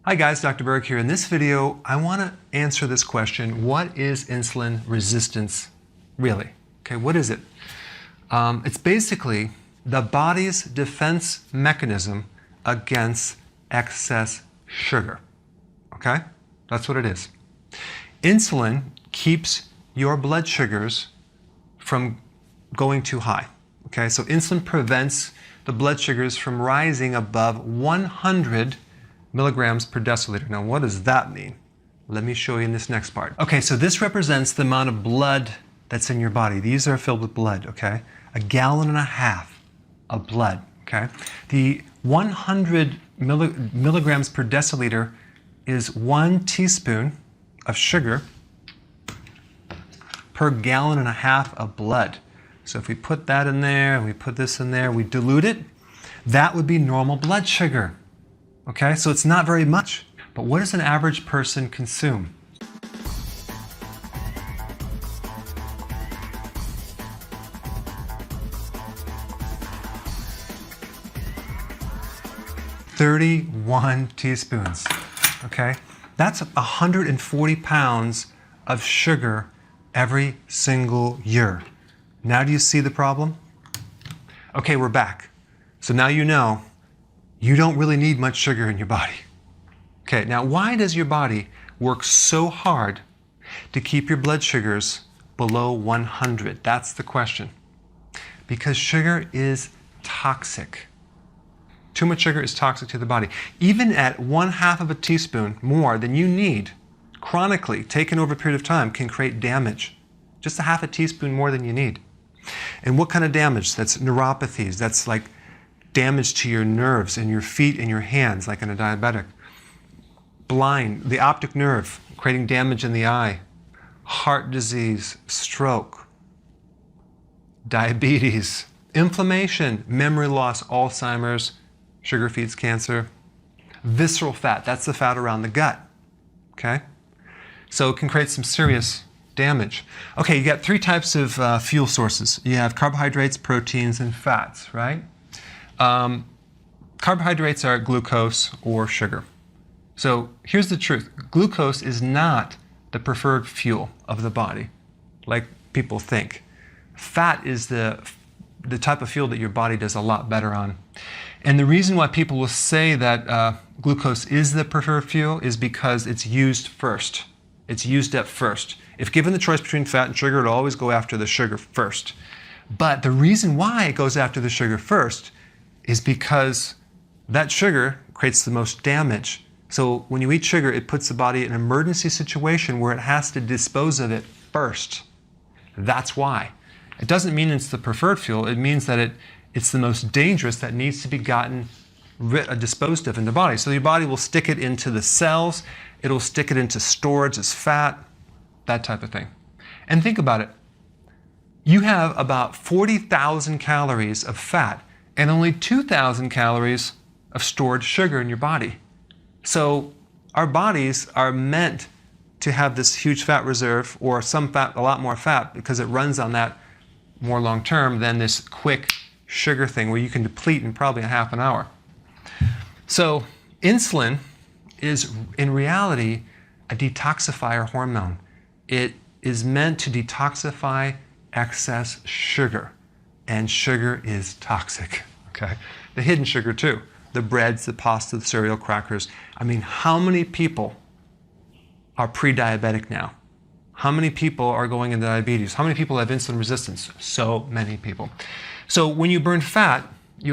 Hi guys, Dr. Berg here. In this video, I want to answer this question: what is insulin resistance really? Okay, what is it? It's basically the body's defense mechanism against excess sugar. Okay, that's what it is. Insulin keeps your blood sugars from going too high. Okay, so insulin prevents the blood sugars from rising above 100 milligrams per deciliter. Now, what does that mean? Let me show you in this next part. Okay, so this represents the amount of blood that's in your body. These are filled with blood, okay? 1.5 gallons of blood, okay? The 100 milligrams per deciliter is 1 teaspoon of sugar per 1.5 gallons of blood. So if we put that in there and we put this in there, we dilute it, that would be normal blood sugar. Okay, so it's not very much. But what does an average person consume? "31 teaspoons. Okay, that's 140 pounds of sugar every single year. Now do you see the problem? Okay, we're back. So now you know you don't really need much sugar in your body. Okay, now why does your body work so hard to keep your blood sugars below 100? That's the question. Because sugar is toxic. Too much sugar is toxic to the body. Even at 1/2 teaspoon more than you need, chronically, taken over a period of time, can create damage. Just 1/2 teaspoon more than you need. And what kind of damage? That's neuropathies. That's like damage to your nerves in your feet and your hands, like in a diabetic. Blind, the optic nerve, creating damage in the eye. Heart disease, stroke, diabetes, inflammation, memory loss, Alzheimer's, sugar feeds cancer. Visceral fat, that's the fat around the gut, okay? So it can create some serious damage. Okay, you got 3 types of fuel sources. You have carbohydrates, proteins, and fats, right? Carbohydrates are glucose or sugar. So here's the truth. Glucose is not the preferred fuel of the body, like people think. Fat is the type of fuel that your body does a lot better on. And the reason why people will say that glucose is the preferred fuel is because it's used first. It's used up first. If given the choice between fat and sugar, it'll always go after the sugar first. But the reason why it goes after the sugar first is because that sugar creates the most damage. So when you eat sugar, it puts the body in an emergency situation where it has to dispose of it first. That's why. It doesn't mean it's the preferred fuel. It means that it's the most dangerous that needs to be gotten disposed of in the body. So your body will stick it into the cells. It'll stick it into storage as fat, that type of thing. And think about it. You have about 40,000 calories of fat and only 2,000 calories of stored sugar in your body. So our bodies are meant to have this huge fat reserve, or some fat, a lot more fat, because it runs on that more long term than this quick sugar thing where you can deplete in probably a half an hour. So insulin is in reality a detoxifier hormone. It is meant to detoxify excess sugar. And sugar is toxic, okay? The hidden sugar too. The breads, the pasta, the cereal, crackers. I mean, how many people are pre-diabetic now? How many people are going into diabetes? How many people have insulin resistance? So many people. So when you burn fat, you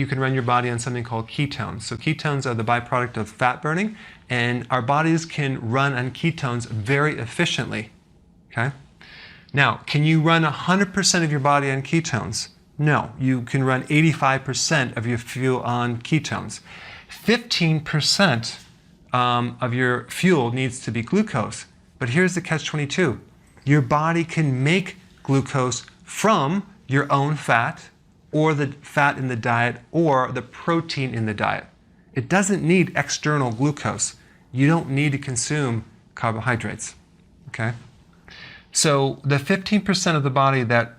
can run your body on something called ketones. So ketones are the byproduct of fat burning, and our bodies can run on ketones very efficiently, okay? Now, can you run 100% of your body on ketones? No, you can run 85% of your fuel on ketones. 15% of your fuel needs to be glucose. But here's the catch-22. Your body can make glucose from your own fat, or the fat in the diet, or the protein in the diet. It doesn't need external glucose. You don't need to consume carbohydrates, okay? So the 15% of the body that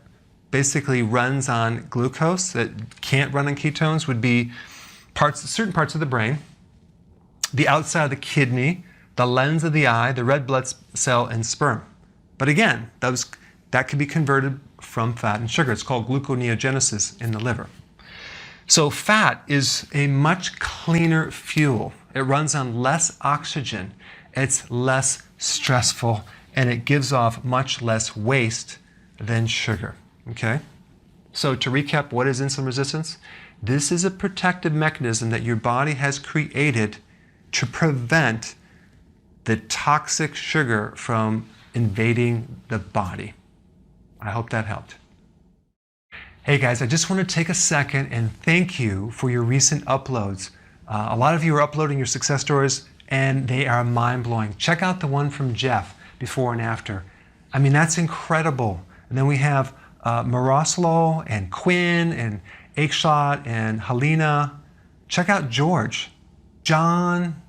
basically runs on glucose, that can't run on ketones, would be certain parts of the brain, the outside of the kidney, the lens of the eye, the red blood cell, and sperm. But again, that can be converted from fat and sugar. It's called gluconeogenesis in the liver. So fat is a much cleaner fuel. It runs on less oxygen. It's less stressful, and it gives off much less waste than sugar. Okay? So to recap, what is insulin resistance? This is a protective mechanism that your body has created to prevent the toxic sugar from invading the body. I hope that helped. Hey guys, I just want to take a second and thank you for your recent uploads. A lot of you are uploading your success stories and they are mind-blowing. Check out the one from Jeff, before and after. I mean, that's incredible. And then we have Maroslo and Quinn and Aikshot and Helena. Check out George, John,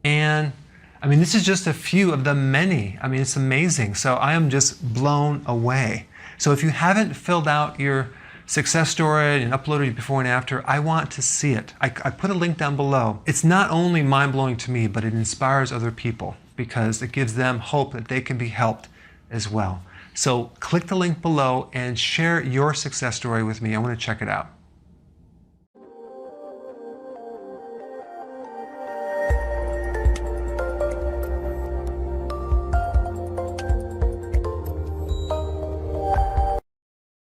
Anne. I mean, this is just a few of the many. I mean, it's amazing. So I am just blown away. So if you haven't filled out your success story and uploaded it before and after, I want to see it. I put a link down below. It's not only mind-blowing to me, but it inspires other people because it gives them hope that they can be helped as well. So click the link below and share your success story with me. I want to check it out.